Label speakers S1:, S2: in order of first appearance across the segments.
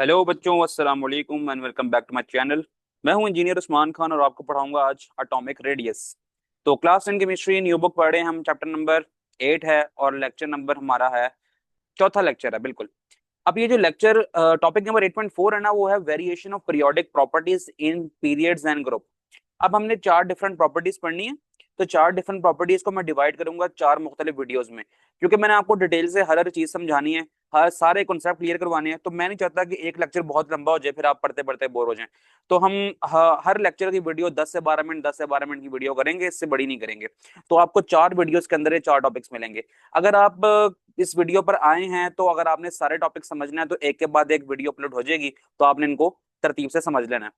S1: Hello बच्चों, अस्सलाम वालेकुम and welcome back to my channel. मैं हूं इंजीनियर उस्मान खान और आपको पढ़ाऊंगा आज एटॉमिक रेडियस। तो क्लास 10 केमिस्ट्री न्यू बुक पढ़ रहे हैं हम। चैप्टर नंबर 8 है और लेक्चर नंबर हमारा है, चौथा लेक्चर है बिल्कुल। अब ये जो लेक्चर टॉपिक नंबर 8.4 है ना, वो है variation of periodic properties in periods and group. अब हमने चार डिफरेंट प्रॉपर्टीज पढ़नी है। तो चार डिफरेंट प्रॉपर्टीज को मैं डिवाइड करूंगा चार मुख्तलिफ वीडियोस में, क्योंकि मैंने आपको डिटेल से हर हर चीज समझानी है, हर सारे कॉन्सेप्ट क्लियर करवाने हैं। तो मैं नहीं चाहता कि एक लेक्चर बहुत लंबा हो जाए फिर आप पढ़ते पढ़ते बोर हो जाएं। तो हम हर लेक्चर की वीडियो 10 से 12 मिनट 10 से 12 मिनट की वीडियो करेंगे, इससे बड़ी नहीं करेंगे। तो आपको चार वीडियोस के अंदर ये चार टॉपिक्स मिलेंगे। अगर आप इस वीडियो पर आए हैं तो अगर आपने सारे टॉपिक समझना है तो एक के बाद एक वीडियो अपलोड हो जाएगी, तो आपने इनको तरतीब से समझ लेना है।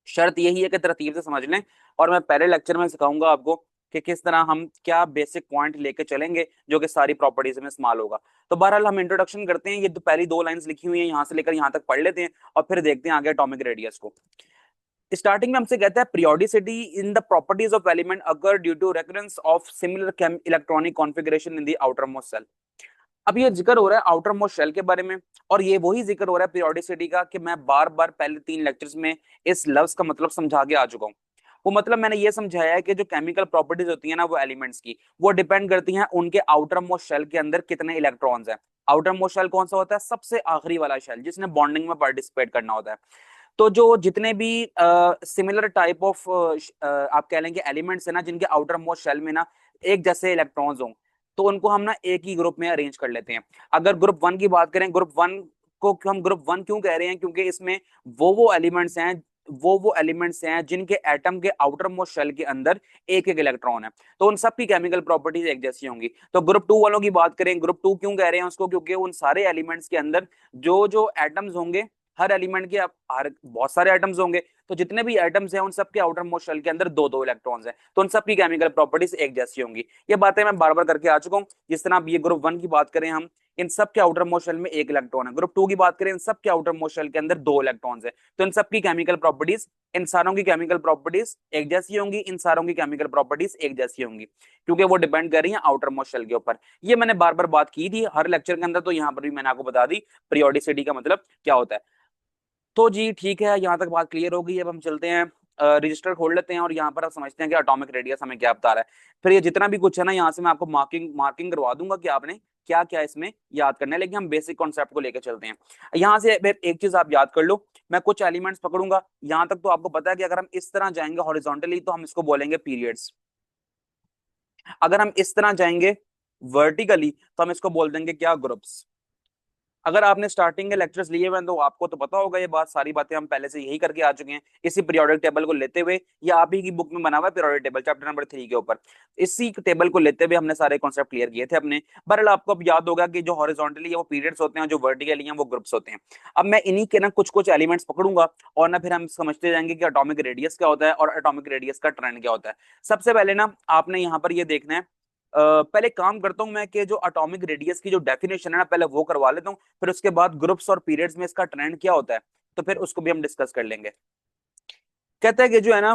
S1: शर्त यही है कि तरतीब से समझ लें। और मैं पहले लेक्चर में सिखाऊंगा आपको कि किस तरह हम क्या बेसिक पॉइंट लेके चलेंगे जो कि सारी प्रॉपर्टीज में इस्तेमाल होगा। तो बहरहाल हम इंट्रोडक्शन करते हैं। ये तो पहली दो लाइंस लिखी हुई है, यहाँ से लेकर यहाँ तक पढ़ लेते हैं और फिर देखते हैं आगे एटॉमिक रेडियस को। स्टार्टिंग में हमसे कहता है periodicity in the properties of element occur due to recurrence of similar electronic configuration in the outer most shell. अब ये जिक्र हो रहा है आउटर मोस्ट शेल के बारे में, और ये वही जिक्र हो रहा है पीरियोडिसिटी का कि मैं बार बार पहले तीन लेक्चर्स में इस लफ्ज का मतलब समझा के आ चुका हूँ। वो मतलब मैंने ये समझाया है कि जो केमिकल प्रॉपर्टीज होती है ना वो एलिमेंट्स की, वो डिपेंड करती हैं उनके आउटर मोस्ट शेल के अंदर कितने इलेक्ट्रॉन्स हैं। आउटर मोस्ट शेल कौन सा होता है? सबसे आखिरी वाला शेल जिसने बॉन्डिंग में पार्टिसिपेट करना होता है। तो जो जितने भी सिमिलर टाइप ऑफ आप कह लेंगे एलिमेंट्स है ना, जिनके आउटर मोस्ट शेल में ना एक जैसे इलेक्ट्रॉन्स हों, तो उनको हम ना एक ही ग्रुप में अरेंज कर लेते हैं। अगर ग्रुप वन की बात करें, ग्रुप वन को हम ग्रुप वन क्यों कह रहे हैं? क्योंकि इसमें वो एलिमेंट्स हैं, वो एलिमेंट्स हैं जिनके एटम के आउटर मोस्ट शेल के अंदर एक एक इलेक्ट्रॉन है। तो उन सब की केमिकल प्रॉपर्टीज एक जैसी होंगी। तो ग्रुप टू वालों की बात करें, ग्रुप टू क्यों कह रहे हैं उसको? क्योंकि उन सारे एलिमेंट्स के अंदर जो जो एटम्स होंगे, हर एलिमेंट के हर बहुत सारे एटम्स होंगे, तो जितने भी एटम्स हैं उन सब के आउटर मोस्ट शेल के अंदर दो दो इलेक्ट्रॉन्स हैं, तो उन सब की केमिकल प्रॉपर्टीज एक जैसी होंगी। ये बातें मैं बार बार करके आ चुका हूँ। जिस तरह अब ये ग्रुप वन की बात करें हम, इन सब के आउटर मोस्ट शेल में एक इलेक्ट्रॉन है। ग्रुप टू की बात करें, इन सब के आउटर मोस्ट शेल के अंदर दो इलेक्ट्रॉन्स है। तो इन सब की केमिकल प्रॉपर्टीज, इन सारों की केमिकल प्रॉपर्टीज एक जैसी होंगी, इन सारों की केमिकल प्रॉपर्टीज एक जैसी होंगी, क्योंकि वो डिपेंड कर रही है आउटर मोस्ट शेल के ऊपर। ये मैंने बार बार बात की थी हर लेक्चर के अंदर, तो यहाँ पर भी मैंने आपको बता दी पीरियोडिसिटी का मतलब क्या होता है। तो जी ठीक है, यहाँ तक बात क्लियर हो गई। अब हम चलते हैं, रजिस्टर खोल लेते हैं और यहाँ पर आप समझते हैं कि एटॉमिक रेडियस हमें क्या बता रहा है। फिर ये जितना भी कुछ है ना, यहाँ से मैं आपको मार्किंग मार्किंग करवा दूंगा कि आपने क्या क्या इसमें याद करना है, लेकिन हम बेसिक कॉन्सेप्ट को लेकर चलते हैं। यहाँ से एक चीज आप याद कर लो, मैं कुछ एलिमेंट्स पकड़ूंगा। यहाँ तक तो आपको पता है कि अगर हम इस तरह जाएंगे हॉरिजॉन्टली तो हम इसको बोलेंगे पीरियड्स। अगर हम इस तरह जाएंगे वर्टिकली तो हम इसको बोल देंगे क्या? ग्रुप्स। अगर आपने स्टार्टिंग के लेक्चर्स लिए हुए हैं तो आपको तो पता होगा ये बात, सारी बातें हम पहले से यही करके आ चुके हैं इसी पीरियोडिक टेबल को लेते हुए। ये आप ही की बुक में बना हुआ है पीरियोडिक टेबल चैप्टर नंबर 3 के ऊपर। इसी टेबल को लेते हुए हमने सारे कॉन्सेप्ट क्लियर किए थे अपने। बहरहाल आपको अब याद होगा कि जो हॉरिजॉन्टली है वो पीरियड्स होते हैं, जो वर्टिकली हैं वो ग्रुप्स होते हैं। अब मैं इन्हीं के ना कुछ कुछ एलिमेंट्स पकड़ूंगा और ना फिर हम समझते जाएंगे कि एटॉमिक रेडियस क्या होता है और एटॉमिक रेडियस का ट्रेंड क्या होता है। सबसे पहले ना आपने यहाँ पर ये देखना है, पहले काम करता हूं मैं कि जो एटॉमिक रेडियस की जो डेफिनेशन है ना पहले वो करवा लेता हूं, फिर उसके बाद ग्रुप्स और पीरियड्स में इसका ट्रेंड क्या होता है तो फिर उसको भी हम डिस्कस कर लेंगे। कहता है कि जो है ना,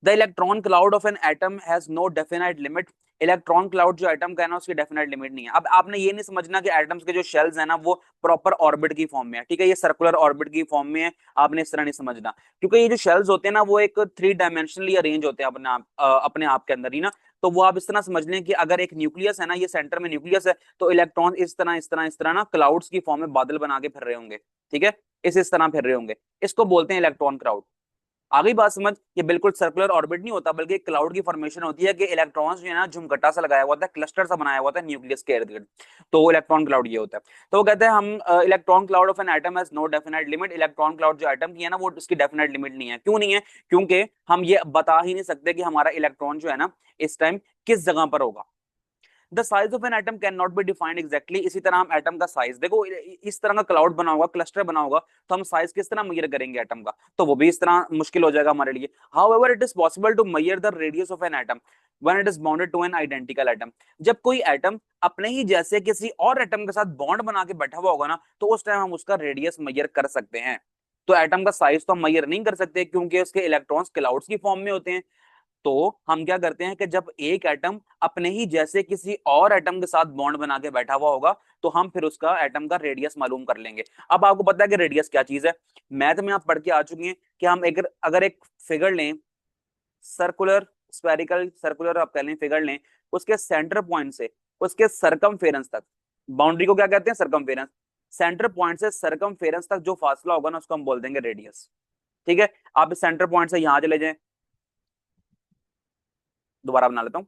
S1: the electron cloud of an atom has no definite limit. Electron cloud जो एटम का है ना उसकी डेफिनेट लिमिट नहीं है। अब आपने ये नहीं समझना कि एटम्स के जो शेल्स है ना वो प्रॉपर ऑर्बिट की फॉर्म में है, ठीक है, ये सर्कुलर ऑर्बिट की फॉर्म में है। आपने इस तरह नहीं समझना, क्योंकि ये जो शेल्स होते हैं ना वो एक थ्री डायमेंशनली अरेंज होते हैं अपने आप के अंदर ही ना। तो वो आप इस तरह समझ लें कि अगर एक न्यूक्लियस है ना, ये सेंटर में न्यूक्लियस है, तो इलेक्ट्रॉन इस तरह ना क्लाउड्स की फॉर्म में बादल बना के फिर रहे होंगे, ठीक है, इस तरह फिर रहे होंगे। इसको बोलते हैं इलेक्ट्रॉन क्राउड। आ गई बात समझ? ये बिल्कुल सर्कुलर ऑर्बिट नहीं होता, बल्कि क्लाउड की फॉर्मेशन होती है कि इलेक्ट्रॉन्स जो है ना झुमकट्टा सा लगाया हुआ होता है, क्लस्टर सा बनाया हुआ होता है न्यूक्लियस के इर्द गिर्द। तो इलेक्ट्रॉन क्लाउड ये होता है। तो वो कहते हैं हम electron cloud of an atom has no definite limit. Electron cloud जो एटम की है ना वो उसकी डेफिनेट लिमिट नहीं है। क्यों नहीं है? क्योंकि हम ये बता ही नहीं सकते कि हमारा इलेक्ट्रॉन जो है ना इस टाइम किस जगह पर होगा। The size of an atom can not be defined exactly. इसी तरह हम एटम का साइज देखो, इस तरह का क्लाउड बना होगा, क्लस्टर बना होगा, तो हम साइज किस तरह मेजर करेंगे एटम का? तो वो भी इस तरह मुश्किल हो जाएगा हमारे लिए। However it is possible to measure the radius of an atom when it is bounded to an identical atom. जब कोई एटम अपने ही जैसे किसी और एटम के साथ बॉन्ड बना के बैठा हुआ होगा ना, तो उस टाइम हम उसका रेडियस मेजर कर सकते हैं। तो एटम का साइज तो हम मेजर नहीं कर सकते क्योंकि उसके इलेक्ट्रॉन्स क्लाउड्स की फॉर्म में होते हैं। तो हम क्या करते हैं कि जब एक एटम अपने ही जैसे किसी और एटम के साथ बॉन्ड बना के बैठा हुआ होगा, तो हम फिर उसका एटम का रेडियस मालूम कर लेंगे। अब आपको पता है कि रेडियस क्या चीज है, मैथ में आप पढ़ के आ चुके हैं कि हम एक अगर एक फिगर लें, सर्कुलर स्फेरिकल सर्कुलर आप कह लें फिगर लें, उसके सेंटर पॉइंट से उसके सरकमफेरेंस तक, बाउंड्री को क्या कहते हैं, सरकमफेरेंस, सेंटर पॉइंट से सरकमफेरेंस तक जो फासला होगा ना उसको हम बोल देंगे रेडियस। ठीक है, आप इस सेंटर पॉइंट से यहां चले जाएं, दोबारा बना लेता हूं,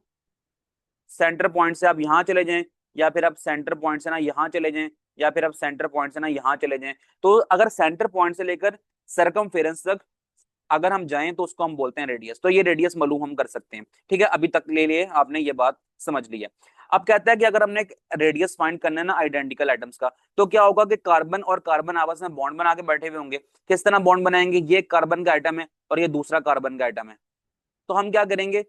S1: सेंटर पॉइंट से आप यहां चले जाएं, या फिर आप सेंटर पॉइंट से ना यहां चले जाएं, या फिर आप सेंटर पॉइंट से ना यहां चले जाएं, तो अगर सेंटर पॉइंट से लेकर सरकमफेरेंस तक अगर हम जाएं तो उसको हम बोलते हैं रेडियस। तो ये रेडियस मालूम हम कर सकते हैं। ठीक है, अभी तक ले लिए आपने ये बात समझ ली है। अब कहता है कि अगर हमने एक रेडियस फाइंड करना है ना आइडेंटिकल एटम्स का, तो क्या होगा कि कार्बन और कार्बन आपस में बॉन्ड बना के बैठे हुए होंगे। किस तरह बॉन्ड बनाएंगे, ये कार्बन का एटम है और ये दूसरा कार्बन का एटम है, तो हम क्या करेंगे,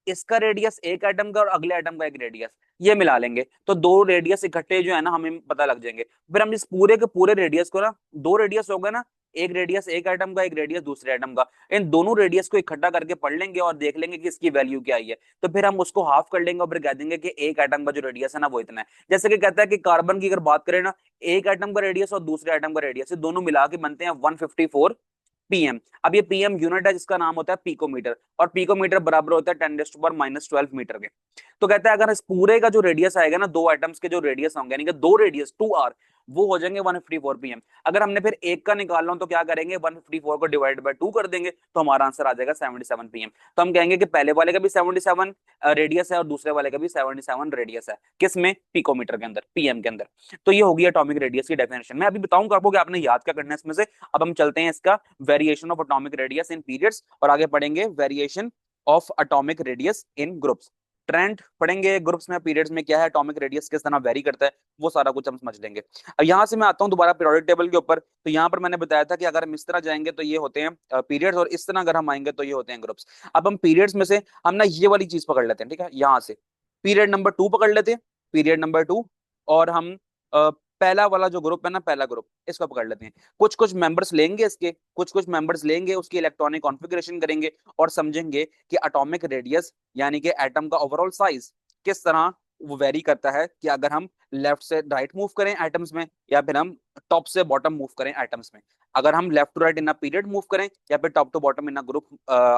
S1: इसका रेडियस एक एटम का और अगले एटम का एक रेडियस, ये मिला लेंगे, तो दो रेडियस इकट्ठे जो है ना हमें पता लग जाएंगे। फिर हम इस पूरे के पूरे रेडियस को ना, दो रेडियस हो गए ना, एक रेडियस एक एटम का, एक रेडियस दूसरे एटम का, इन दोनों रेडियस को इकट्ठा करके पढ़ लेंगे और देख लेंगे कि इसकी वैल्यू क्या आई है। तो फिर हम उसको हाफ कर लेंगे और फिर कह देंगे कि एक एटम का जो रेडियस है ना वो इतना है। जैसे कि कहता है कि कार्बन की अगर बात करें ना, एक एटम का रेडियस और दूसरे एटम का रेडियस, दोनों मिला के बनते हैं 154 पीएम। अब ये पीएम यूनिट है जिसका नाम होता है पिकोमीटर, और पिकोमीटर बराबर होता है 10⁻⁻12 मीटर के। तो कहता है अगर इस पूरे का जो रेडियस आएगा ना, दो एटम्स के जो रेडियस होंगे, यानी कि दो रेडियस 2r, वो हो जाएंगे 154 पीएम। अगर हमने फिर एक का निकालना हो तो क्या करेंगे, 154 को डिवाइड बाय 2 कर देंगे, तो हमारा आंसर आ जाएगा 77 पीएम। तो हम कहेंगे कि पहले वाले का भी 77 रेडियस है और दूसरे वाले का भी 77 रेडियस है, किसमें, पिकोमीटर के अंदर, पीएम के अंदर। तो ये होगी एटॉमिक रेडियस की डेफिनेशन। मैं अभी बताऊंगा आपको कि आपने याद क्या करना है इसमें से। अब हम चलते हैं इसका variation of atomic radius in periods, और आगे पढ़ेंगे variation of atomic radius in groups. Trend पढ़ेंगे ग्रुप्स में, पीरियड्स में क्या है, एटॉमिक रेडियस किस तरह वेरी करता है, वो सारा कुछ हम समझ लेंगे। अब यहां से मैं आता हूं दोबारा पीरियोडिक टेबल के ऊपर। तो यहां पर मैंने बताया था कि अगर हम इस तरह जाएंगे तो ये होते हैं पीरियड्स, और इस तरह अगर हम आएंगे तो ये होते हैं ग्रुप्स। अब हम पीरियड्स में से हम ना ये वाली चीज पकड़ लेते हैं, ठीक है, यहां से पीरियड नंबर 2 पकड़ लेते हैं, पीरियड नंबर 2, और हम पहला वाला जो ग्रुप है ना, पहला ग्रुप, इसको पकड़ लेते हैं। कुछ कुछ मेंबर्स लेंगे इसके, कुछ कुछ मेंबर्स लेंगे, उसकी इलेक्ट्रॉनिक कॉन्फ़िगरेशन करेंगे और समझेंगे कि एटॉमिक रेडियस यानी कि एटम का ओवरऑल साइज किस तरह वो वेरी करता है, कि अगर हम लेफ्ट से राइट मूव करें एटम्स में, या फिर हम टॉप से बॉटम मूव करें एटम्स में। अगर हम left to right in a period move करें, या फिर top to bottom in a group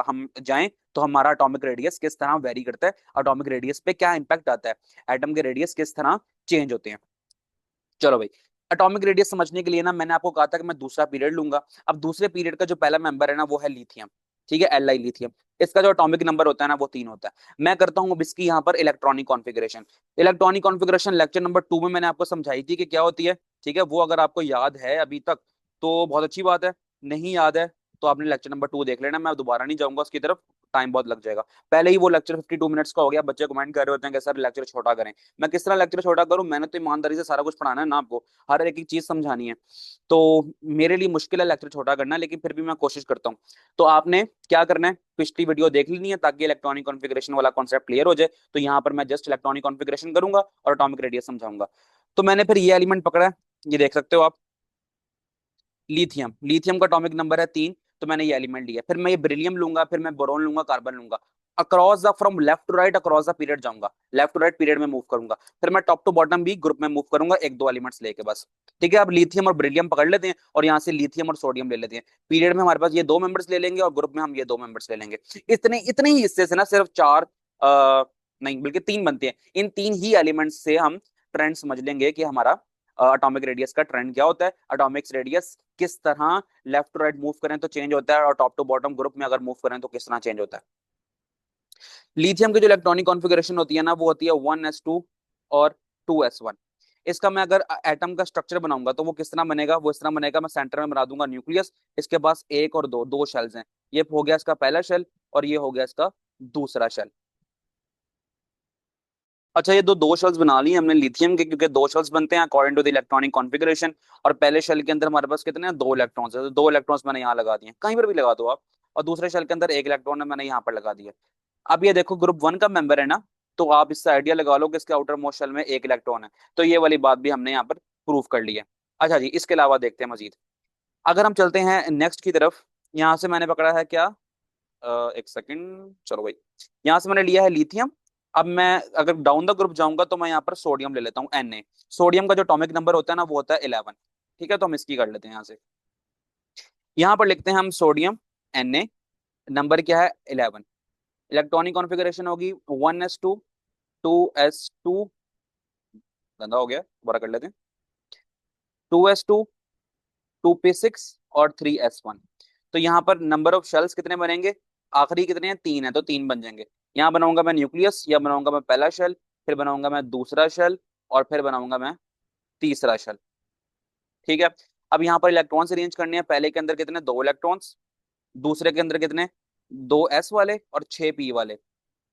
S1: हम जाएं, तो हमारा एटॉमिक रेडियस किस तरह वेरी करता है, एटॉमिक रेडियस पे क्या इंपैक्ट आता है, एटम के रेडियस किस तरह चेंज होते हैं। चलो भाई, एटॉमिक रेडियस समझने के लिए ना मैंने आपको कहा था कि मैं दूसरा पीरियड लूंगा। अब दूसरे पीरियड का जो पहला मेंबर है ना वो है लिथियम। ठीक है, एल आई लिथियम। इसका जो एटॉमिक नंबर होता है ना वो 3 होता है। मैं करता हूँ अब इसकी यहाँ पर electronic configuration. Electronic configuration lecture number 2 में मैंने आपको समझाई थी कि क्या होती है। ठीक है, वो अगर आपको याद है अभी तक तो बहुत अच्छी बात है, नहीं याद है तो आपने लेक्चर नंबर 2 देख लेना, मैं दोबारा नहीं जाऊंगा उसकी तरफ, टाइम बहुत लग जाएगा। पहले ही वो लेक्चर 52 मिनट्स का हो गया, बच्चे कमेंट कर रहे होते हैं कि सर लेक्चर छोटा करें। मैं किस तरह लेक्चर छोटा करूं, मैंने तो ईमानदारी से सारा कुछ पढ़ाना है ना आपको, हर एक चीज समझानी है। तो मेरे लिए मुश्किल है लेक्चर छोटा करना, लेकिन फिर भी मैं कोशिश करता हूँ। तो आपने क्या करना है, पिछली वीडियो देख लेनी है ताकि इलेक्ट्रॉनिक कॉन्फ़िगरेशन वाला कॉन्सेप्ट क्लियर हो जाए। तो यहाँ पर मैं जस्ट इलेक्ट्रॉनिक कॉन्फ़िगरेशन करूंगा और एटॉमिक रेडियस समझाऊंगा। तो मैंने फिर ये एलिमेंट पकड़ा है, ये देख सकते हो आप, लिथियम। लिथियम का एटॉमिक नंबर है 3, तो मैंने ये एलिमेंट लिया। फिर मैं ये बेरिलियम लूंगा, फिर मैं बोरोन लूंगा, कार्बन लूंगा। Across the from left to right across the period जाऊंगा, लेफ्ट टू राइट पीरियड में मूव करूंगा। फिर मैं टॉप टू बॉटम भी ग्रुप में मूव करूंगा, एक दो एलिमेंट्स लेके बस। ठीक है, अब लिथियम और बेरिलियम पकड़ लेते हैं और यहाँ से लिथियम और सोडियम ले लेते हैं। पीरियड में हमारे पास ये दो मेंबर्स ले लेंगे और ग्रुप में हम ये दो मेंबर्स ले लेंगे। इतने इतने ही हिस्से से ना सिर्फ चार नहीं बल्कि 3 बनते हैं। इन 3 ही एलिमेंट्स से हम ट्रेंड समझ लेंगे कि हमारा एटॉमिक रेडियस का ट्रेंड क्या होता है, एटॉमिक रेडियस किस तरह लेफ्ट टू राइट मूव करें तो चेंज होता है, और टॉप टू बॉटम ग्रुप में अगर मूव करें तो किस तरह चेंज होता है। लिथियम की जो इलेक्ट्रॉनिक कॉन्फ़िगरेशन होती है ना वो होती है 1s2 और 2s1। इसका मैं अगर एटम का स्ट्रक्चर बनाऊंगा तो वो किस तरह बनेगा, वो इस तरह बनेगा, मैं सेंटर में बना दूंगा न्यूक्लियस, इसके पास एक और दो दो शेल्स हैं। ये हो गया इसका पहला शेल और ये हो गया इसका दूसरा शेल। अच्छा, ये दो शेल्स बना लिए हमने लिथियम के, क्योंकि दो शेल्स बनते हैं according to the electronic configuration. और पहले शेल के अंदर हमारे पास कितने हैं, 2 इलेक्ट्रॉन्स है, तो 2 इलेक्ट्रॉन्स मैंने यहाँ लगा दिए, कहीं पर भी लगा दो आप। और दूसरे शेल के अंदर एक इलेक्ट्रॉन है, मैंने यहाँ पर लगा दिया। अब ये देखो ग्रुप 1 का मेंबर है ना, तो आप इससे आइडिया लगा लो कि इसके आउटर मोस्ट शेल में एक इलेक्ट्रॉन है। तो ये वाली बात भी हमने यहाँ पर प्रूव कर ली है। अच्छा जी, इसके अलावा देखते हैं मजीद। अगर हम चलते हैं नेक्स्ट की तरफ, यहाँ से मैंने पकड़ा है क्या, एक सेकंड, चलो भाई, यहाँ से मैंने लिया है लिथियम, अब मैं अगर डाउन द ग्रुप जाऊंगा तो मैं यहाँ पर सोडियम ले लेता हूँ Na। सोडियम का जो एटॉमिक नंबर होता है ना वो होता है 11। ठीक है, तो हम इसकी कर लेते हैं यहाँ से। यहाँ पर लिखते हैं हम सोडियम Na, नंबर क्या है 11। इलेक्ट्रॉनिक कॉन्फ़िगरेशन होगी 1s2, 2s2, गंदा हो गया, दोबारा कर लेते हैं, 2s2, 2p6 और 3s1। तो यहाँ पर नंबर ऑफ शेल्स कितने बनेंगे, आखिरी कितने हैं, 3 है, तो 3 बन जाएंगे। यहाँ बनाऊंगा मैं न्यूक्लियस, या बनाऊंगा मैं पहला शेल, फिर बनाऊंगा मैं दूसरा शेल, और फिर बनाऊंगा मैं तीसरा शेल। ठीक है। अब यहाँ पर इलेक्ट्रॉन्स अरेंज करने हैं, पहले के अंदर कितने, 2 इलेक्ट्रॉन्स, दूसरे के अंदर कितने, 2s वाले और 6p वाले,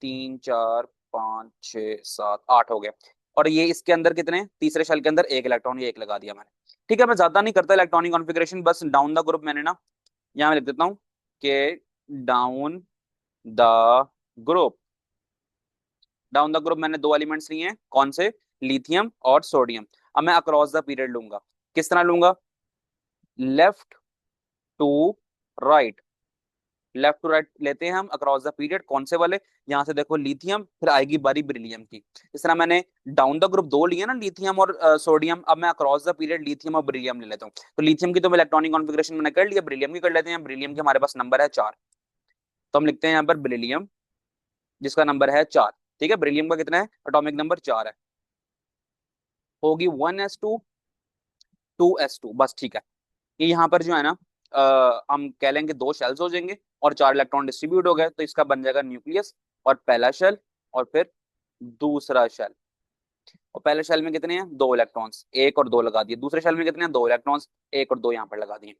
S1: 3 4 5 6 7 8 हो गए। और ये इसके अंदर कितने, तीसरे शेल के अंदर 1 इलेक्ट्रॉन, ये 1 लगा दिया मैंने। ठीक है, मैं ज्यादा नहीं करता इलेक्ट्रॉनिक कॉन्फ़िगरेशन, बस डाउन द ग्रुप मैंने ना यहाँ लिख देता हूँ कि down the group, down the group मैंने 2 एलिमेंट्स लिए हैं, कौन से, लिथियम और सोडियम। अब मैं अक्रॉस द पीरियड लूंगा, किस तरह लूंगा, left to right, left to right लेते हैं हम अक्रॉस द पीरियड, कौन से वाले, यहाँ से देखो लिथियम, फिर आएगी बारी बेरिलियम की। इस तरह मैंने डाउन द ग्रुप 2 लिए ना, लिथियम और सोडियम। अब मैं अक्रॉस द पीरियड लिथियम और बेरिलियम ले लेता हूँ। तो लिथियम की तो इलेक्ट्रॉनिक कॉन्फ़िगरेशन मैंने कर लिया, बेरिलियम की कर लेते हैं। बेरिलियम के हमारे पास नंबर है 4, तो हम लिखते हैं यहाँ पर बेरिलियम जिसका नंबर है 4। ठीक है, बेरिलियम का कितना है, एटॉमिक नंबर 4 है, होगी 1s2, 2s2, बस ठीक है। ये यहाँ पर जो है ना हम कह लेंगे 2 शेल्स हो जाएंगे और 4 इलेक्ट्रॉन डिस्ट्रीब्यूट हो गए, तो इसका बन जाएगा न्यूक्लियस और पहला शेल और फिर दूसरा शेल। और पहले शेल में कितने हैं, 2 इलेक्ट्रॉन्स, 1 और 2 लगा दिए। दूसरे शेल में कितने हैं, 2 इलेक्ट्रॉन्स, 1 और 2 यहाँ पर लगा दिए।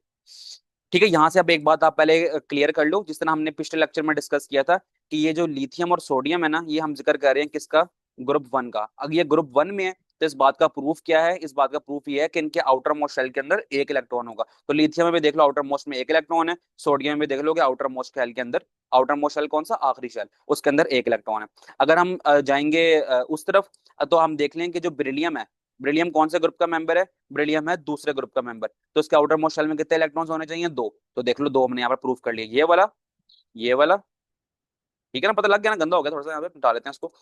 S1: ठीक है, यहाँ से अब एक बात आप पहले क्लियर कर लो, जिस तरह हमने पिछले लेक्चर में डिस्कस किया था कि ये जो लिथियम और सोडियम है ना, ये हम जिक्र कर रहे हैं किसका, ग्रुप 1 का। अगर ये ग्रुप 1 में है तो इस बात का प्रूफ क्या है, इस बात का प्रूफ ये है कि इनके आउटर मोस्ट शेल के अंदर 1 इलेक्ट्रॉन होगा। तो लिथियम में भी देख लो आउटर मोस्ट में 1 इलेक्ट्रॉन है, सोडियम में देख लो कि आउटर मोस्ट शेल के अंदर, आउटर मोस्ट शेल कौन सा, आखिरी शेल, उसके अंदर 1 इलेक्ट्रॉन है। अगर हम जाएंगे उस तरफ, तो हम देख लें कि जो बेरिलियम है, बेरिलियम कौन से ग्रुप का मेंबर है, बेरिलियम है दूसरे ग्रुप का मेंबर। तो इसके आउटर मोस्ट शेल में कितने इलेक्ट्रॉन्स होने चाहिए, 2। तो देख लो 2 हमने यहाँ पर प्रूफ कर लिया, ये वाला, ये वाला। ठीक है ना, पता लग गया ना, गंदा हो गया थोड़ा सा, यहाँ पे हटा लेते हैं इसको,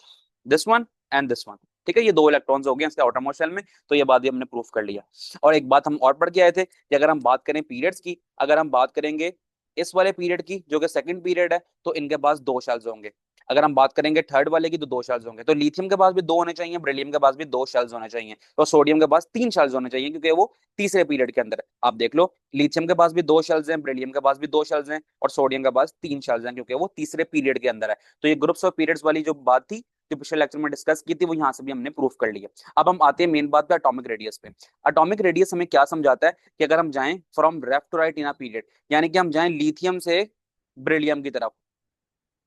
S1: this one and this one. ठीक है, ये 2 इलेक्ट्रॉन्स हो गए इसके आउटर मोस्ट शेल में, तो ये बात भी हमने प्रूफ कर लिया। और एक बात हम और पढ़ के आए थे कि अगर हम बात करें पीरियड्स की, अगर हम बात करेंगे इस वाले पीरियड की जो कि सेकंड पीरियड है, तो इनके पास 2 शेल्स होंगे। अगर हम बात करेंगे थर्ड वाले की तो 2 शेल्स होंगे। तो लिथियम के पास भी 2 होने चाहिए, बेरिलियम के पास भी 2 शेल्स होने चाहिए, और सोडियम के पास 3 शेल्स होने चाहिए, क्योंकि वो तीसरे पीरियड के अंदर है। आप देख लो, लिथियम के पास भी 2 शेल्स हैं, बेरिलियम के पास भी 2 शेल्स हैं, और सोडियम के पास 3 शेल्स हैं, क्योंकि वो तीसरे पीरियड के अंदर है। तो ये ग्रुप्स ऑफ पीरियड्स वाली जो बात थी, जो पिछले लेक्चर में डिस्कस की थी, वो यहाँ से भी हमने प्रूफ कर लिया। अब हम आते हैं मेन बात पे, एटॉमिक रेडियस पे। एटॉमिक रेडियस हमें क्या समझाता है कि अगर हम जाएं from left to right in a period, यानी कि हम जाएं लिथियम से बेरिलियम की तरफ,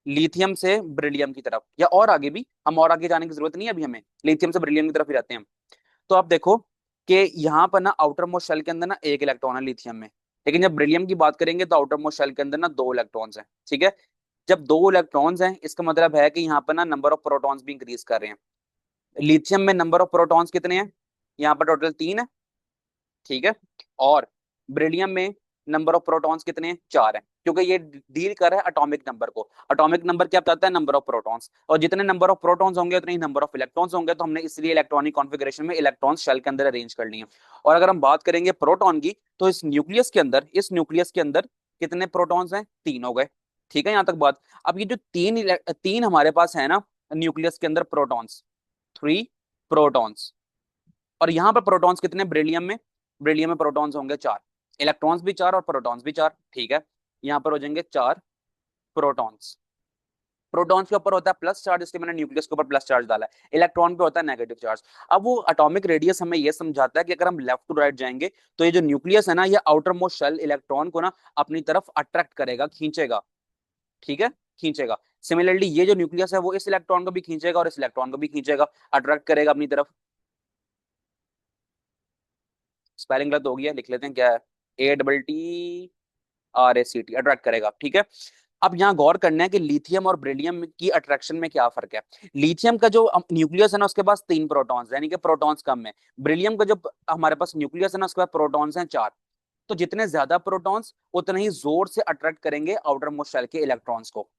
S1: लिथियम से बेरिलियम की तरफ, या और आगे भी, हम और आगे जाने की जरूरत नहीं है अभी, हमें लिथियम से बेरिलियम की तरफ ही रहते हैं हम। तो आप देखो कि यहाँ पर ना आउटर मोस्ट शेल के अंदर ना 1 इलेक्ट्रॉन है लिथियम में, लेकिन जब बेरिलियम की बात करेंगे तो आउटर मोस्ट शेल के अंदर ना 2 इलेक्ट्रॉन्स हैं। ठीक है, जब 2 इलेक्ट्रॉन्स हैं, इसका मतलब है कि यहाँ पर ना नंबर ऑफ प्रोटॉन्स भी इंक्रीज कर रहे हैं। लिथियम में नंबर ऑफ प्रोटॉन्स कितने हैं, यहाँ पर टोटल 3 है। ठीक है, और बेरिलियम में नंबर ऑफ प्रोटॉन्स कितने हैं, 4 है, क्योंकि ये डील कर रहा है एटॉमिक नंबर को। एटॉमिक नंबर क्या बताता है, नंबर ऑफ प्रोटॉन्स, और जितने नंबर ऑफ प्रोटॉन्स होंगे उतने ही नंबर ऑफ इलेक्ट्रॉन्स होंगे। तो हमने इसलिए इलेक्ट्रॉनिक कॉन्फ़िगरेशन में इलेक्ट्रॉन्स शेल के अंदर अरेंज कर लिए। और अगर हम बात करेंगे प्रोटॉन की, तो इस न्यूक्लियस के अंदर, इस न्यूक्लियस के अंदर कितने प्रोटॉन्स हैं, 3 हो गए। ठीक है, यहाँ तक बात। अब ये जो तीन हमारे पास है ना न्यूक्लियस के अंदर प्रोटॉन्स, 3 प्रोटॉन्स, और यहाँ पर प्रोटॉन्स कितने, बेरिलियम में, बेरिलियम में प्रोटॉन्स होंगे 4, इलेक्ट्रॉन्स भी 4 और प्रोटॉन्स भी 4। ठीक है, यहाँ पर हो जाएंगे 4 प्रोटॉन्स। प्रोटॉन्स के ऊपर होता है प्लस चार्ज, इसलिए मैंने न्यूक्लियस के ऊपर प्लस चार्ज डाला है। इलेक्ट्रॉन पे होता है नेगेटिव चार्ज। अब वो एटॉमिक रेडियस हमें ये समझाता है कि अगर हम लेफ्ट टू राइट जाएंगे, तो ये जो न्यूक्लियस है ना, ये आउटर मोस्ट शेल इलेक्ट्रॉन को ना अपनी तरफ अट्रैक्ट करेगा, खींचेगा। ठीक है, खींचेगा। सिमिलरली ये जो न्यूक्लियस है वो इस इलेक्ट्रॉन को भी खींचेगा और इस इलेक्ट्रॉन को भी खींचेगा, अट्रैक्ट करेगा अपनी तरफ। स्पेलिंग गलत हो गया, लिख लेते हैं क्या है, ATTRACT, अट्रैक्ट करेगा। ठीक है, अब यहाँ गौर करना है कि लिथियम और बेरिलियम की अट्रैक्शन में क्या फर्क है। लिथियम का जो न्यूक्लियस है ना, उसके पास 3 प्रोटॉन्स, यानी कि प्रोटॉन्स कम है। बेरिलियम का जो हमारे पास न्यूक्लियस है ना, उसके पास प्रोटॉन्स हैं 4। तो जितने ज्यादा प्रोटॉन्स उतने ही जोर से अट्रैक्ट करेंगे आउटर मोस्ट शेल के इलेक्ट्रॉन्स को।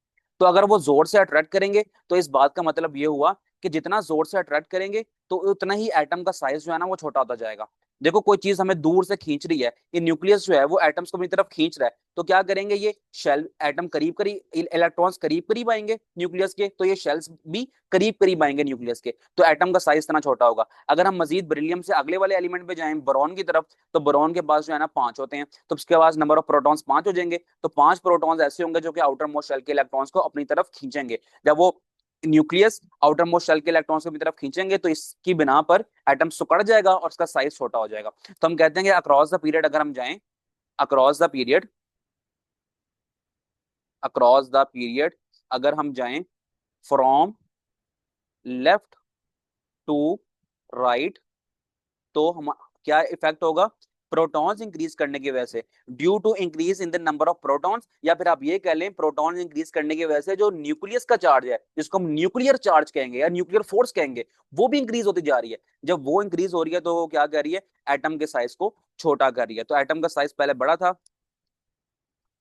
S1: तो अगर वो जोर से अट्रैक्ट करेंगे तो इस बात का मतलब ये हुआ कि जितना जोर से अट्रैक्ट करेंगे तो उतना ही एटम का साइज जो है ना वो छोटा होता जाएगा। देखो कोई चीज हमें दूर से खींच रही है, ये न्यूक्लियस जो है वो एटम्स को अपनी तरफ खींच रहा है, तो क्या करेंगे ये शेल एटम करीब करीब, इलेक्ट्रॉन्स करीब करीब आएंगे न्यूक्लियस के, तो ये शेल्स भी करीब करीब आएंगे न्यूक्लियस के, तो एटम का साइज इतना छोटा होगा। अगर हम मजीद बेरिलियम से अगले वाले एलिमेंट पे जाएं, बोरॉन की तरफ, तो बोरॉन के पास जो है ना 5 होते हैं, तो उसके पास नंबर ऑफ प्रोटॉन्स 5 हो जाएंगे, तो 5 प्रोटॉन्स ऐसे होंगे जो कि आउटर मोस्ट शेल के इलेक्ट्रॉन्स को अपनी तरफ खींचेंगे। जब वो न्यूक्लियस आउटर मोस्ट शेल के इलेक्ट्रॉन्स को अपनी तरफ खींचेंगे तो इसकी बिना पर एटम सिकुड़ जाएगा और उसका साइज छोटा हो जाएगा। तो हम कहते हैं कि अक्रॉस द पीरियड अगर हम जाएं, across the period, across the period अगर हम जाएं फ्रॉम लेफ्ट टू राइट, तो हम क्या इफेक्ट होगा, प्रोटॉन्स इंक्रीज करने की वजह से, due to increase in the number of protons, या फिर आप ये कह लें प्रोटॉन्स इंक्रीज करने की वजह से जो न्यूक्लियस का चार्ज है, जिसको हम न्यूक्लियर चार्ज कहेंगे या न्यूक्लियर फोर्स कहेंगे, वो भी इंक्रीज होती जा रही है। जब वो इंक्रीज हो रही है तो वो क्या कर रही है, एटम के साइज को छोटा कर रही है। तो एटम का साइज पहले बड़ा था,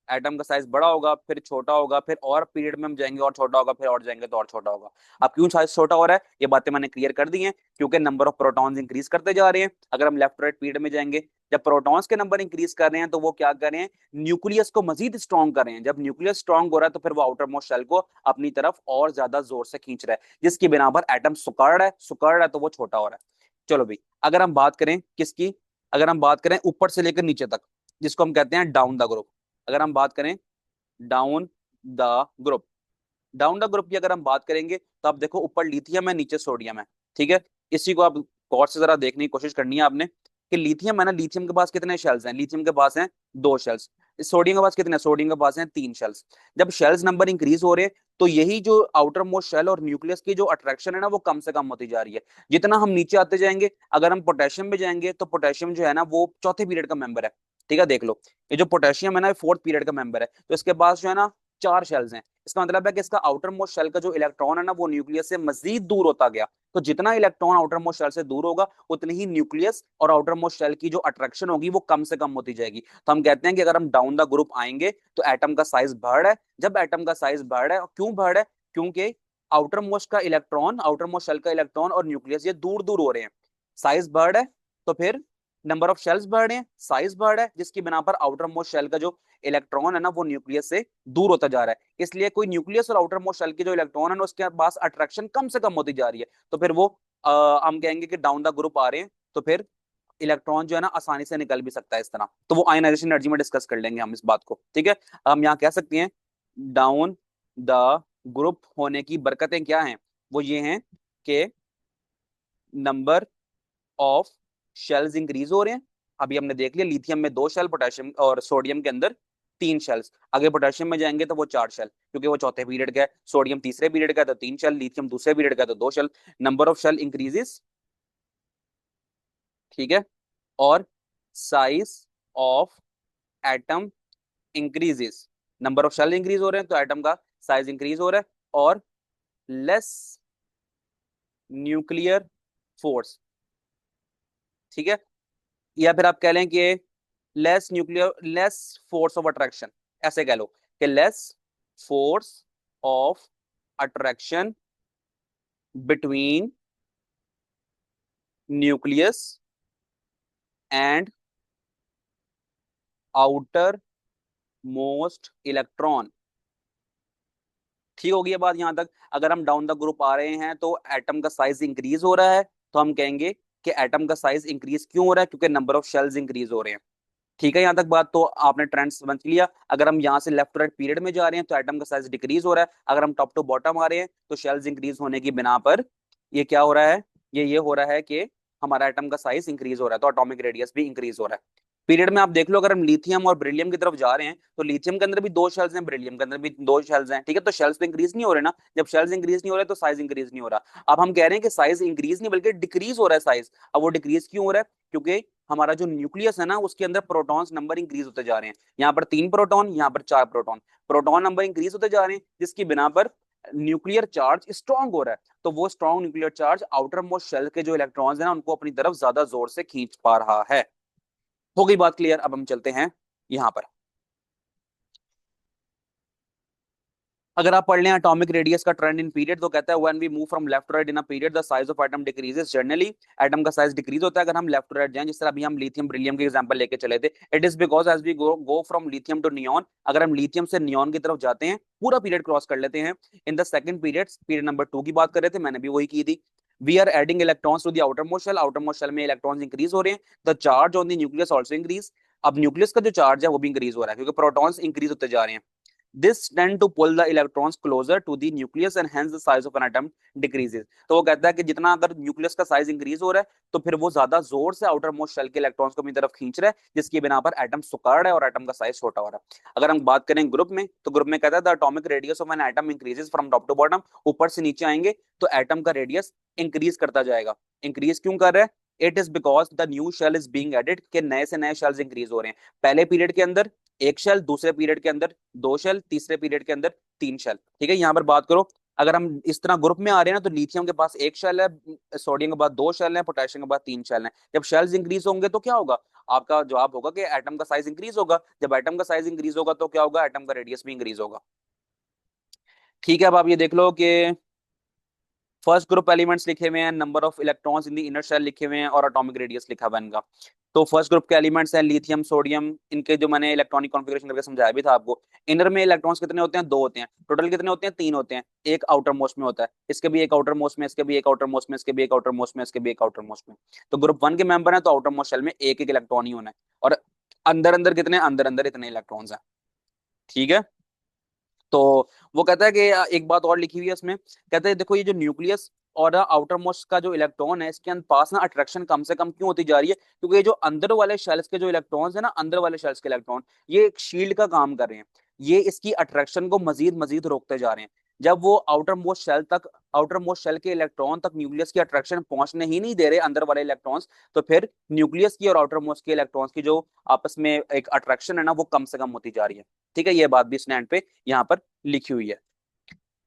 S1: एटम का साइज बड़ा होगा, फिर छोटा होगा, फिर और पीरियड में हम जाएंगे और छोटा होगा, फिर और जाएंगे तो और छोटा होगा। अब क्यों साइज छोटा हो रहा है, ये बातें मैंने क्लियर कर दी हैं, क्योंकि नंबर ऑफ प्रोटॉन्स इंक्रीज करते जा रहे हैं। अगर हम लेफ्ट राइट पीरियड में जाएंगे, जब प्रोटॉन्स के नंबर इंक्रीज कर रहे हैं तो वो क्या कर रहे हैं, न्यूक्लियस को मजीद स्ट्रॉन्ग कर रहे हैं। जब न्यूक्लियस स्ट्रॉन्ग हो रहा है तो फिर वो आउटर मोस्ट शेल को अपनी तरफ और ज्यादा जोर से खींच रहा है, जिसकी बिना पर एटम सुकड़ रहा है तो वो छोटा हो रहा है। चलो भाई, अगर हम बात करें किसकी, अगर हम बात करें ऊपर से लेकर नीचे तक, जिसको हम कहते हैं डाउन द ग्रुप, अगर हम बात करें down the group, down the group की अगर हम बात करेंगे तो आप देखो ऊपर लिथियम है नीचे सोडियम है, ठीक है। इसी को आप गौर से जरा देखने की कोशिश करनी है आपने कि लिथियम है ना, लिथियम के पास कितने शेल्स हैं, लिथियम के पास हैं 2 शेल्स। सोडियम के पास कितने, सोडियम के पास हैं 3 शेल्स। जब शेल्स नंबर इंक्रीज हो रहे हैं तो यही जो आउटर मोस्ट शेल और न्यूक्लियस की जो अट्रैक्शन है ना वो कम से कम होती जा रही है। जितना हम नीचे आते जाएंगे, अगर हम पोटेशियम में जाएंगे तो पोटेशियम जो है ना वो चौथे पीरियड का मेंबर है, ठीक है। देख लो ये जो पोटेशियम है ना 4th पीरियड का मेंबर है, तो इसके पास जो है ना 4 शेल्स हैं। इसका मतलब है कि इसका आउटर मोस्ट शेल का जो इलेक्ट्रॉन है ना वो न्यूक्लियस से मजीद दूर होता गया। तो जितना इलेक्ट्रॉन आउटर मोस्ट शेल से दूर होगा उतनी ही न्यूक्लियस और आउटर मोस्ट शेल की जो अट्रैक्शन होगी वो कम से कम होती जाएगी। तो हम कहते हैं कि अगर हम डाउन द ग्रुप आएंगे तो एटम का साइज बढ़ रहा है। जब एटम का साइज बढ़ रहा है, क्यों बढ़ रहा है, क्योंकि आउटर मोस्ट का इलेक्ट्रॉन, आउटर मोस्ट शेल का इलेक्ट्रॉन और न्यूक्लियस ये दूर दूर हो रहे हैं, साइज बढ़ रहा है, तो फिर नंबर ऑफ शेल्स बढ़ रहे हैं, साइज बढ़ रहा है, जिसकी बिना पर आउटर मोस्ट शेल का जो इलेक्ट्रॉन है ना वो न्यूक्लियस से दूर होता जा रहा है। इसलिए कोई न्यूक्लियस और आउटर मोस्ट शेल के जो इलेक्ट्रॉन है ना उसके पास अट्रैक्शन कम से कम होती जा रही है। तो फिर वो हम कहेंगे कि डाउन द ग्रुप आ रहे हैं, तो फिर इलेक्ट्रॉन जो है ना आसानी से निकल भी सकता है इस तरह। तो वो आयनाइजेशन एनर्जी में डिस्कस कर लेंगे हम इस बात को, ठीक है। हम यहाँ कह सकते हैं डाउन द ग्रुप होने की बरकतें क्या हैं, वो ये हैं कि नंबर ऑफ शेल्स इंक्रीज हो रहे हैं। अभी हमने देख लिया लिथियम में 2 शेल, पोटेशियम और सोडियम के अंदर 3 शेल्स। आगे पोटेशियम में जाएंगे तो वो 4 शेल, क्योंकि वो चौथे पीरियड का है, सोडियम तीसरे पीरियड का है तो 3 शेल, लिथियम दूसरे पीरियड का है तो 2 shell. Number of shell increases, ठीक है, और size of atom increases. Number of shell increase हो रहे हैं तो एटम का साइज इंक्रीज हो रहा है, और लेस न्यूक्लियर फोर्स, ठीक है। या फिर आप कह लें कि लेस फोर्स ऑफ अट्रैक्शन, ऐसे कह लो कि less force of attraction between nucleus and outer most electron. ठीक होगी ये बात यहां तक। अगर हम डाउन द ग्रुप आ रहे हैं तो एटम का साइज इंक्रीज हो रहा है, तो हम कहेंगे कि एटम का साइज इंक्रीज क्यों हो रहा है, क्योंकि नंबर ऑफ शेल्स इंक्रीज हो रहे हैं। ठीक है, यहाँ तक बात तो आपने ट्रेंड समझ लिया। अगर हम यहाँ से लेफ्ट राइट पीरियड में जा रहे हैं तो एटम का साइज डिक्रीज हो रहा है। अगर हम टॉप टू बॉटम आ रहे हैं तो शेल्स इंक्रीज होने की बिना पर ये क्या हो रहा है, ये हो रहा है कि हमारा एटम का साइज इंक्रीज हो रहा है, तो एटॉमिक रेडियस भी इंक्रीज हो रहा है। पीरियड में आप देख लो, अगर हम लिथियम और बेरिलियम की तरफ जा रहे हैं तो लिथियम के अंदर भी 2 शेल्स हैं, बेरिलियम के अंदर भी 2 शेल्स हैं, ठीक है। तो शेल्स तो इंक्रीज नहीं हो रहे ना, जब शेल्स इंक्रीज नहीं हो रहे तो साइज इंक्रीज नहीं हो रहा। अब हम कह रहे हैं कि साइज इंक्रीज नहीं बल्कि डिक्रीज हो रहा है साइज। अब वो डिक्रीज क्यों हो रहा है, क्योंकि हमारा जो न्यूक्लियस है ना उसके अंदर प्रोटॉन्स नंबर इंक्रीज होते जा रहे हैं। यहाँ पर 3 प्रोटॉन, यहाँ पर 4 प्रोटॉन, प्रोटॉन नंबर इंक्रीज होते जा रहे हैं, जिसकी बिना पर न्यूक्लियर चार्ज स्ट्रांग हो रहा है। तो वो strong nuclear charge outer most shell के जो इलेक्ट्रॉन्स हैं ना उनको अपनी तरफ ज्यादा जोर से खींच पा रहा है। हो गई बात क्लियर। अब हम चलते हैं यहाँ पर। अगर आप पढ़ लें एटॉमिक रेडियस का ट्रेंड इन पीरियड, तो कहता है when we move from left to right in a period the size of atom decreases generally. Atom का साइज डिक्रीज होता है अगर हम लेफ्ट टू राइट जाएं, जिस तरह अभी हम लिथियम ब्रिलियम के एग्जांपल लेके चले थे। It is because as we go from lithium to neon, अगर हम लिथियम से नियॉन की तरफ जाते हैं, पूरा पीरियड क्रॉस कर लेते हैं। In the second period, period number 2 की बात कर रहे थे, मैंने भी वही की थी। We are adding electrons to the outer most shell, outer most shell में इलेक्ट्रॉन्स इंक्रीज हो रहे हैं। The charge on the nucleus also increase, अब न्यूक्लियस का जो चार्ज है वो भी इंक्रीज हो रहा है क्योंकि प्रोटॉन्स इंक्रीज होते जा रहे हैं। This tend to pull the electrons closer to the nucleus and hence the size of an atom decreases। तो वो कहता है कि जितना अगर न्यूक्लियस का साइज इंक्रीज हो रहा है तो फिर वो ज्यादा जोर से आउटर मोस्ट शेल के इलेक्ट्रॉन्स को अपनी तरफ खींच रहा है, जिसकी बिना पर एटम सुकड़ रहा है और एटम का साइज छोटा हो रहा है। अगर हम बात करें ग्रुप में, तो ग्रुप में कहता है the atomic radius of an atom increases from top to bottom, ऊपर से नीचे आएंगे तो एटम का रेडियस इंक्रीज करता जाएगा। इंक्रीज क्यों कर रहा है? It is because the new shell is being added, के नए से नए शेल्स इंक्रीज हो रहे हैं। पहले पीरियड के अंदर एक शेल, दूसरे पीरियड के अंदर दो शेल, तीसरे पीरियड के अंदर तीन शेल। ठीक है, यहाँ पर बात करो, अगर हम इस तरह ग्रुप में आ रहे हैं ना, तो लिथियम के पास एक शेल है, सोडियम के बाद दो शेल है, पोटेशियम के बाद तीन शेल है। जब शेल्स इंक्रीज होंगे तो क्या होगा? आपका जवाब होगा कि एटम का साइज इंक्रीज होगा। जब एटम का साइज इंक्रीज होगा तो क्या होगा? एटम का रेडियस भी इंक्रीज होगा। ठीक है, अब आप ये देख लो कि फर्स्ट ग्रुप एलिमेंट्स लिखे हुए हैं, number of electrons in the inner shell लिखे हुए हैं और एटॉमिक रेडियस लिखा हुआ है इनका। तो फर्स्ट ग्रुप के एलिमेंट्स हैं लिथियम, सोडियम, इनके जो मैंने इलेक्ट्रॉनिक कॉन्फ़िगरेशन करके समझाया भी था आपको। इनर में इलेक्ट्रॉन्स कितने होते हैं? दो होते हैं। टोटल कितने होते हैं? तीन होते हैं। एक आउटर मोस्ट में होता है, इसके भी एक आउटर मोस्ट में, इसके भी एक आउटर मोस्ट में, इसके भी एक आउटर मोस्ट में, इसके भी एक आउटर मोस्ट में। तो ग्रुप 1 के मेंबर हैं तो आउटर मोस्ट शेल में एक एक इलेक्ट्रॉन ही होना है। और अंदर अंदर कितने? अंदर अंदर इतने इलेक्ट्रॉन्स हैं। ठीक है, तो वो कहता है कि एक बात और लिखी हुई है इसमें, कहते हैं देखो ये जो न्यूक्लियस और आउटर मोस्ट का जो इलेक्ट्रॉन है, इसके पास ना अट्रैक्शन कम से कम क्यों होती जा रही है? क्योंकि ये जो अंदर वाले शेल्स के जो इलेक्ट्रॉन्स है ना, अंदर वाले शेल्स के इलेक्ट्रॉन, ये एक शील्ड का काम कर रहे हैं। ये इसकी अट्रैक्शन को मजीद मजीद रोकते जा रहे हैं। जब वो आउटर मोस्ट शेल के इलेक्ट्रॉन तक न्यूक्लियस की अट्रैक्शन पहुंचने ही नहीं दे रहे अंदर वाले इलेक्ट्रॉन्स, तो फिर न्यूक्लियस की और आउटर मोस्ट के इलेक्ट्रॉन्स की जो आपस में एक अट्रैक्शन है ना, वो कम से कम होती जा रही है। ठीक है, ये बात भी स्टैंड पे यहाँ पर लिखी हुई है।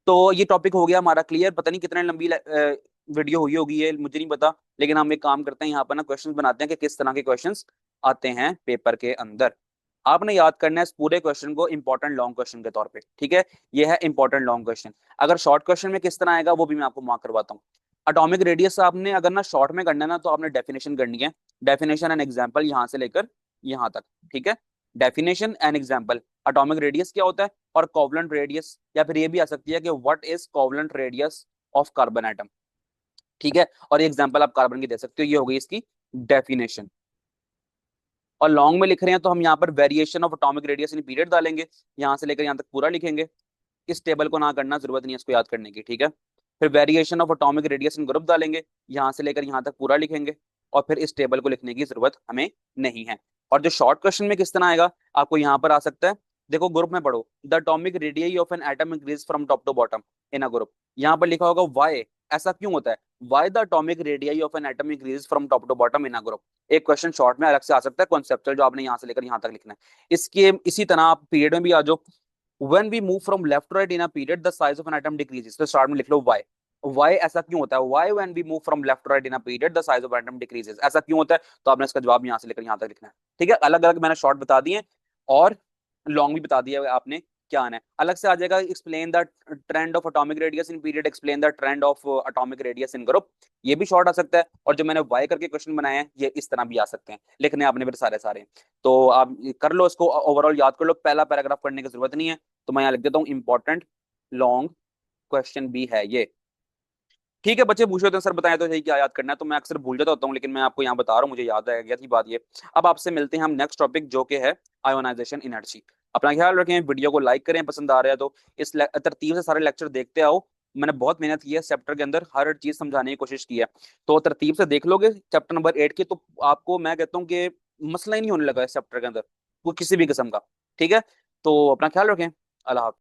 S1: तो ये टॉपिक हो गया हमारा क्लियर। पता नहीं कितने लंबी वीडियो हुई होगी ये, मुझे नहीं पता, लेकिन हम एक काम करते हैं यहाँ पर ना, क्वेश्चंस बनाते हैं कि किस तरह के क्वेश्चंस आते हैं पेपर के अंदर। आपने याद करना है इस पूरे क्वेश्चन को इंपॉर्टेंट लॉन्ग क्वेश्चन के तौर पे। ठीक है, ये है इंपॉर्टेंट लॉन्ग क्वेश्चन। अगर शॉर्ट क्वेश्चन में किस तरह आएगा वो भी मैं आपको मार्क करवाता हूँ। अटोमिक रेडियस आपने अगर ना शॉर्ट में करना है ना, तो आपने डेफिनेशन करनी है। डेफिनेशन एंड एग्जाम्पल यहाँ से लेकर यहाँ तक। ठीक है, definition and example. Atomic radius क्या होता है और कोवलेंट रेडियस, या फिर ये भी आ सकती है कि what is covalent radius of carbon atom. ठीक है, और ये एग्जांपल आप कार्बन की दे सकते हो। ये हो गई इसकी डेफिनेशन। और लॉन्ग में लिख रहे हैं तो हम यहाँ पर variation of atomic radius in period डालेंगे, यहाँ से लेकर यहाँ तक पूरा लिखेंगे। इस टेबल को ना करना, जरूरत नहीं है इसको याद करने की। ठीक है, फिर variation of atomic radius in group डालेंगे, यहाँ से लेकर यहाँ तक पूरा लिखेंगे। और फिर इस टेबल को लिखने की जरूरत हमें नहीं है। और जो शॉर्ट क्वेश्चन में किस तरह आएगा, आपको यहाँ पर आ सकता है। देखो ग्रुप में पढ़ो, the atomic radius of an atom increase from top to bottom in a group. यहाँ पर लिखा होगा वाई, ऐसा क्यों होता है? Why the atomic radius of an atom increase from top to bottom in a group. एक क्वेश्चन शॉर्ट में अलग से आ सकता है, कॉन्सेप्चुअल, जो आपने यहाँ से लेकर यहाँ तक लिखना है। इसके इसी तरह आप पीरियड में भी आ जाओ। when we move from left to right in a period the size of an atom decreases, तो स्टार्ट में लिख लो why। why ऐसा क्यों होता है? why when we move from left to right in a period the size of an atom decreases, ऐसा क्यों होता है? तो आपने इसका जवाब यहाँ से लेकर यहाँ तक लिखना है। ठीक है, अलग अलग मैंने शॉर्ट बता दिए और लॉन्ग भी बता दिया आपने क्या आना है। अलग से आ जाएगा explain the trend of atomic radius in period, explain the trend of atomic radius in group. ये भी शॉर्ट आ सकता है। और जो मैंने वाई करके क्वेश्चन बनाए हैं ये इस तरह भी आ सकते हैं, लिखने आपने फिर सारे सारे। तो आप कर लो इसको, ओवरऑल याद कर लो, पहला पैराग्राफ पढ़ने की जरूरत नहीं है। तो मैं यहाँ लिख देता हूँ इंपॉर्टेंट लॉन्ग क्वेश्चन भी है ये। ठीक है, बच्चे पूछ रहे थे सर बताएं तो सही क्या याद करना है, तो मैं अक्सर भूल जाता होता हूँ, लेकिन मैं आपको यहाँ बता रहा हूँ, मुझे याद आ गया थी बात ये। अब आपसे मिलते हैं हम नेक्स्ट टॉपिक जो कि है आयोनाइजेशन एनर्जी। अपना ख्याल रखें, वीडियो को लाइक करें, पसंद आ रहा है तो इस तरतीब से सारे लेक्चर देखते आओ। मैंने बहुत मेहनत की है, चैप्टर के अंदर हर चीज समझाने की कोशिश की है। तो तरतीब से देख लोगे चैप्टर नंबर 8 की, तो आपको मैं कहता हूँ कि मसला ही नहीं होने लगा इस चैप्टर के अंदर वो किसी भी किस्म का। ठीक है, तो अपना ख्याल रखें। अल्लाह हाफ़िज़।